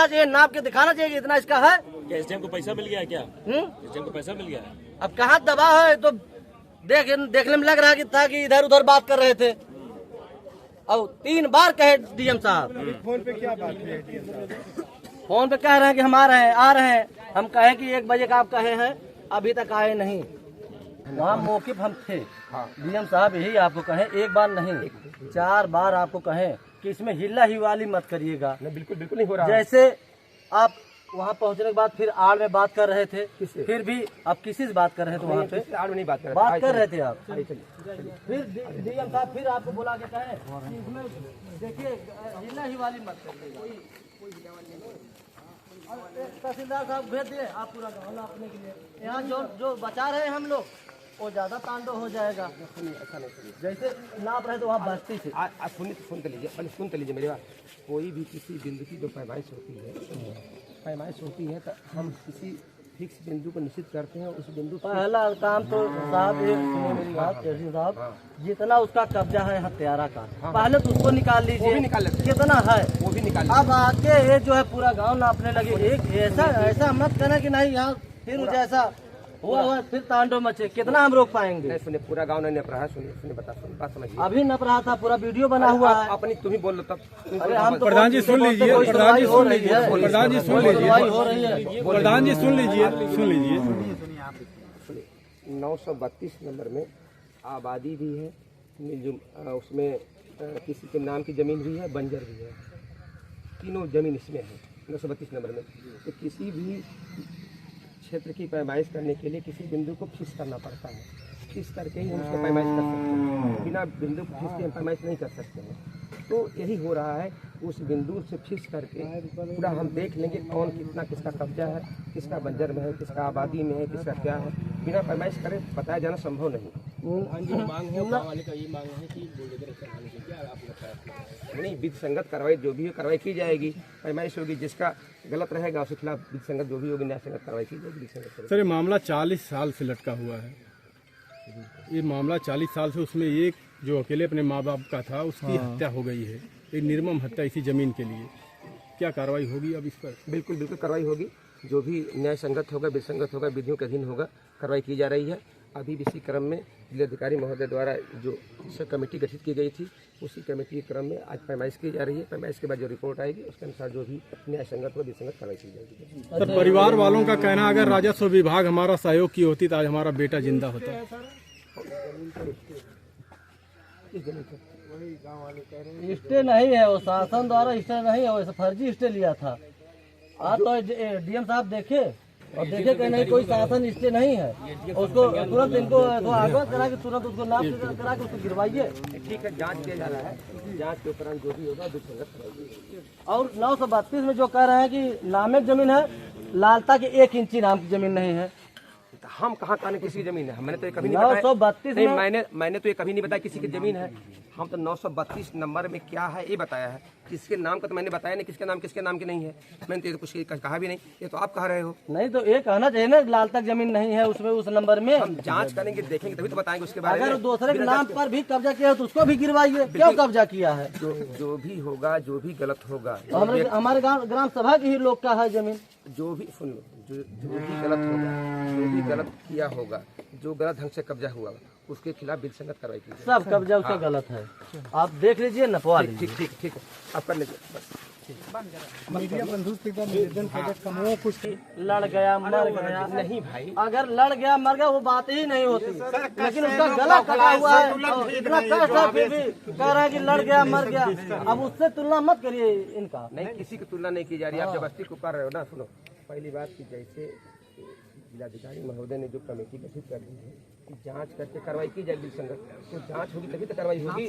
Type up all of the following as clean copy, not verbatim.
चाहिए, नाप के दिखाना चाहिए इतना इसका है। क्या एसडीएम को पैसा मिल गया है क्या? एसडीएम को पैसा मिल गया है? अब कहाँ दबाव है, तो देखने में लग रहा है था कि इधर उधर बात कर रहे थे। अब 3 बार कहे डीएम साहब। फोन पे क्या बात है डीएम साहब? फोन पे कह रहे हैं कि हम आ रहे हैं। हम कहे कि 1 बजे का आप कहे हैं, अभी तक आए नहीं। वहाँ मौकिफ हम थे। डीएम साहब यही आपको कहे, 1 बार नहीं 4 बार आपको कहे कि इसमें हिला हिवाली मत करिएगा। बिल्कुल बिल्कुल नहीं हो रहा। जैसे आप वहाँ पहुँचने के बाद फिर आड़ में बात कर रहे थे, फिर भी आप किसी से बात कर रहे थे, वहाँ पे आड़ में नहीं बात कर रहे थे आप। फिर डीएम साहब फिर आपको बुला के कहे कि इसमें देखिए हिला हिवाली मत करिएगा। तहसीलदार साहब भेज दिए आप पूरा गाँव नापने के लिए। यहाँ जो बचा रहे हैं हम लोग वो ज्यादा तांडव हो जाएगा। ऐसा नहीं करिए। जैसे नाप रहे तो वहाँ बस्ती से सुन कर लीजिए, पहले सुन कर लीजिए मेरी बात। कोई भी किसी बिंदु की जो पैमाइश होती है तो हम किसी फिक्स बिंदु को निश्चित करते हैं। उस बिंदु पहला काम तो साहब ये सुनिए मेरी बात साहब, जितना उसका कब्जा है हत्यारा का, पहले तो उसको निकाल लीजिए। निकाल लेते कितना है वो भी निकाल। अब आके ये जो है पूरा गांव नापने लगे। एक ऐसा मत कहना कि नहीं यहाँ फिर जैसा हुआ फिर तांडव मचे। कितना हम रोक पाएंगे? सुनिए, पूरा गाँव ने नप रहा है। सुनिए बात समझिए। अभी नप रहा था, पूरा वीडियो बना हुआ है। अपनी तुम ही बोल लो तब। अरे हम तो प्रधान जी सुन लीजिए, प्रधान जी सुन लीजिए, प्रधान जी सुन लीजिए, हो रही है। प्रधान जी सुन लीजिए, सुन लीजिए। 932 नंबर में आबादी भी है, उसमें किसी के नाम की जमीन भी है, बंजर भी है। तीनों जमीन इसमें है 932 नंबर में। तो किसी भी क्षेत्र की पैमाइश करने के लिए किसी बिंदु को फिक्स करना पड़ता है। फिक्स करके ही हम उसको पैमाइश कर सकते हैं। बिना बिंदु को फिक्स के हम पैमाइश नहीं कर सकते हैं। तो यही हो रहा है, उस बिंदु से फिक्स करके पूरा हम देख लेंगे कौन कितना किसका कब्जा है, किसका बंजर में है, किसका आबादी में है, किसका क्या है। बिना पैमाइश करे बताया जाना संभव नहीं। नहीं, विधि संगत कार्रवाई जो भी हो कार्रवाई की जाएगी। पैमाइश होगी, जिसका गलत रहेगा उसके खिलाफ विधि संगत जो भी होगी न्याय संगत कार्रवाई की जाएगी। सर ये मामला 40 साल से लटका हुआ है। ये मामला 40 साल से, उसमें एक जो अकेले अपने माँ बाप का था उसकी हत्या हो गई है। एक निर्मम हत्या इसी जमीन के लिए। क्या कार्रवाई होगी अब इस पर? बिल्कुल बिल्कुल कार्रवाई होगी। जो भी न्याय संगत होगा, विधि संगत होगा, विधियों के अधीन होगा, कार्रवाई की जा रही है। अभी इसी क्रम में जिलाधिकारी महोदय द्वारा जो कमेटी गठित की गई थी, उसी कमेटी के क्रम में आज पैमाइश की जा रही है। पैमाइश के बाद जो रिपोर्ट आएगी उसके अनुसार जो भी न्याय संगत व विधि संगत कार्रवाई की जाएगी। सर परिवार वालों का कहना, अगर राजस्व विभाग हमारा सहयोग की होती तो आज हमारा बेटा जिंदा होता। स्टे नहीं है, वो शासन द्वारा स्टे नहीं है, वैसे फर्जी स्टे लिया था। आज तो डीएम साहब देखे और देखे कि नहीं कोई शासन स्टे नहीं है, उसको तुरंत इनको आगत करा के तुरंत उसको नाप करा के उसको गिरवाइए। ठीक है, जांच किया जा रहा है। जांच के उपरांत जो भी होगा विधि संगत कराइए। और 932 में जो कह रहे हैं कि नामे जमीन है, लालता की 1 इंची नाम की जमीन नहीं है। हम कहाँ कहने किसी की जमीन है? मैंने तो ये कभी नहीं 932 नहीं, मैंने तो ये कभी नहीं बताया किसी की जमीन है। हम तो 932 नंबर में क्या है ये बताया है। किसके नाम का तो मैंने बताया नहीं, किसके नाम की नहीं है। मैंने तो ये कुछ कहा भी नहीं, ये तो आप कह रहे हो। नहीं तो ये कहना चाहिए ना, लाल तक जमीन नहीं है उसमें, उस नंबर में। हम जांच करेंगे, देखेंगे तभी तो बताएंगे उसके बारे में। अगर दूसरे के नाम पर भी कब्जा किया है तो उसको भी गिरवाइए। क्यों कब्जा किया है? जो भी होगा, जो भी गलत होगा, हमारे ग्राम सभा के ही लोग का है जमीन। जो भी सुन लो, जो भी गलत होगा, जो भी गलत किया होगा, जो गलत ढंग से कब्जा हुआ उसके खिलाफ विधि संगत कार्रवाई की जाएगी। सब कब्जा उसका गलत है, आप देख लीजिए, नपवा लीजिए। ठीक है, आप कर लीजिए। मीडिया बंधु से निवेदन कुछ लड़ गया मर गया नहीं भाई, अगर लड़ गया मर गया वो बात ही नहीं होती। लेकिन उसका गला कटा हुआ है, इतना कष्ट है, फिर भी कह रहा है कि लड़ गया मर गया। अब उससे तुलना मत करिए इनका। नहीं, किसी की तुलना नहीं की जा रही है। आप जबरदस्ती को कर रहे हो ना। सुनो, पहली बात की जैसे जिलाधिकारी महोदय ने जो कमेटी गठित कर दी है कि जांच करके कार्रवाई की जाएगी संगत, तो जांच होगी तभी तो कार्रवाई होगी।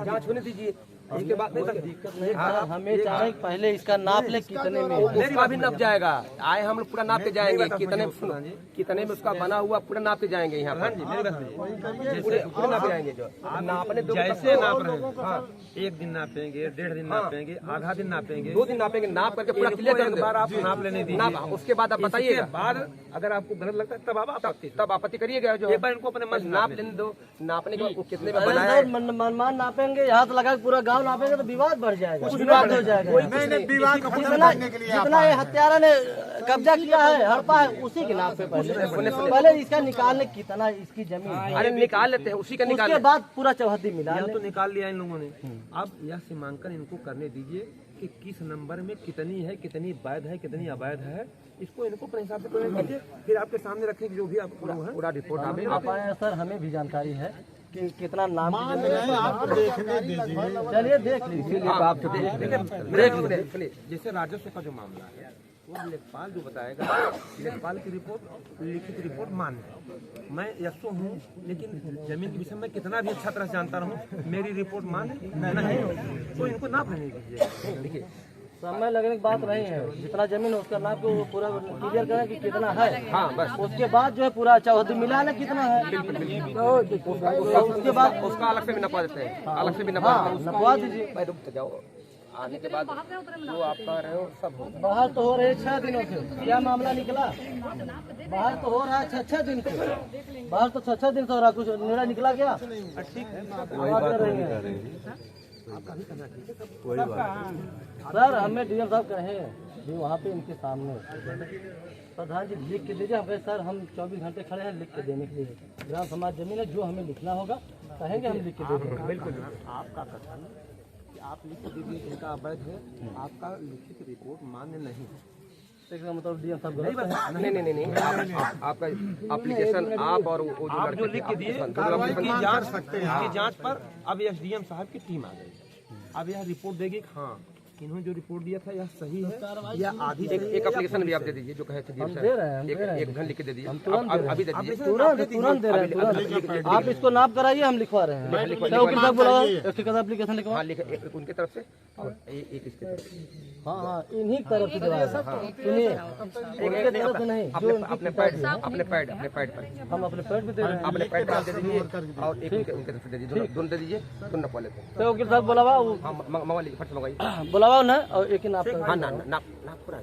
जांच होने दीजिए, उसके बाद दिक्कत नहीं। हमें चाहे पहले इसका नाप ले कितने में, उसका भी नाप जाएगा। आए हम लोग पूरा नाप के जाएंगे, कितने में उसका बना हुआ पूरा नाप के जाएंगे। यहाँ पर पूरे नाप जाएंगे। जो नापने जैसे नाप रहे हैं, हाँ, 1 दिन नापेंगे, 1.5 दिन नापेंगे, आधा दिन नापेंगे, 2 दिन नापेंगे। नाप करके पूरा क्लियर कर बार आप नाप लेने दीजिए। उसके बाद आप बताइएगा। बाद अगर आपको गलत लगता है तब आपत्ति करिएगा। जो एक बार इनको अपने मन नाप लेने दो, नापने के बाद कितने में बनाया मनमान नापेंगे। यहाँ से लगा पूरा गाँव नाव नापेंगे तो विवाद बढ़ जाएगा, विवाद हो जाएगा। जितना ये हत्यारा ने कब्जा किया है, हड़पा है, उसी के नाम पे पहले इसका निकालने कितना इसकी जमीन, अरे निकाल लेते हैं, उसी का निकाल उसके बाद पूरा चौहद्दी मिला यह तो निकाल लिया इन लोगों ने। अब यह सीमांकन इनको करने दीजिए कि किस नंबर में कितनी है, कितनी वैध है, कितनी अवैध है, इसको इनको अपने हिसाब से करने दीजिए। फिर आपके सामने रखेंगे जो भी आपको है पूरा रिपोर्ट आप आप आए हैं सर, हमें भी जानकारी है कि कितना नाम की जमीन है। चलिए देख लीजिए, आप देख लीजिए। जैसे राजस्व का जो मामला है वो लेखपाल जो बताएगा, लेखपाल की रिपोर्ट लिखित रिपोर्ट मान्य है। मैं यशो हूँ, लेकिन जमीन के विषय में कितना भी अच्छा तरह से जानता रहूँ, मेरी रिपोर्ट मान्य नहीं, तो इनको नाप लेने दीजिए। देखिए समय लगने की बात नहीं है, जितना जमीन है उसका नाप को वो पूरा क्लियर करें कि कितना है। हाँ बस उसके बाद जो है पूरा चौहद्दी मिला ना कितना है, उसके बाद उसका अलग से भी नपा देते हैं, अलग से भी नपा देते हैं। नपवा दीजिए। भाई रुक जाओ, आने के बाद जो आप कह रहे हो सब हो। बाहर तो हो रहे 6 दिनों से, क्या मामला निकला? बाहर तो हो रहा है 6 दिन से, बाहर तो 6 दिन से हो रहा, कुछ निर्णय निकला क्या? ठीक है, सर हमें डीएम साहब कहे जी वहाँ पे इनके सामने प्रधान जी लिख के दीजिए। हम कहे सर हम 24 घंटे खड़े हैं लिख के देने के लिए, ग्राम समाज जमीन है, जो हमें लिखना होगा कहेंगे हम लिख के दे देंगे। बिल्कुल आपका कथन कि आप लिख के दीजिए जिनका अवैध है, आपका लिखित रिपोर्ट मान्य नहीं है। इसका मतलब डीएम साहब नहीं, आपका एप्लीकेशन आप और वो आप जो लिख के दिए उसकी जांच पर अब एसडीएम साहब की टीम आ गई। अब यह रिपोर्ट देगी कि हाँ इन्होंने जो रिपोर्ट दिया था यह सही है या आधी एक एप्लीकेशन भी आप दे दीजिए जो कहे थे हम दे रहे हैं, एक घंटे लिख के दे दीजिए, अभी दे दीजिए। तुरंत दे रहे हैं, तुरंत आप इसको नाप कराइए, हम लिखवा रहे हैं। वकील साहब बोला एप्लीकेशन लिखवा। हाँ लिखे, एक उनके तरफ से और एक इसके तरफ से। हाँ इन्हीं की तरफ से दिलाया है, इन्हीं इनके तरफ से नहीं, जो अपने पैड पर हम अपने पेट पे दे रहे हैं। अपने पैड पर दे दीजिए और एक उनके तरफ से दे दीजिए, दोनों दे दीजिए, दोनों नपवा लेते हैं। तो वकील साहब बोलावा, हाँ मंगवा लीजिए, फट से मंगाइए। बोलावा ना और एक ही नाप हाँ ना पूरा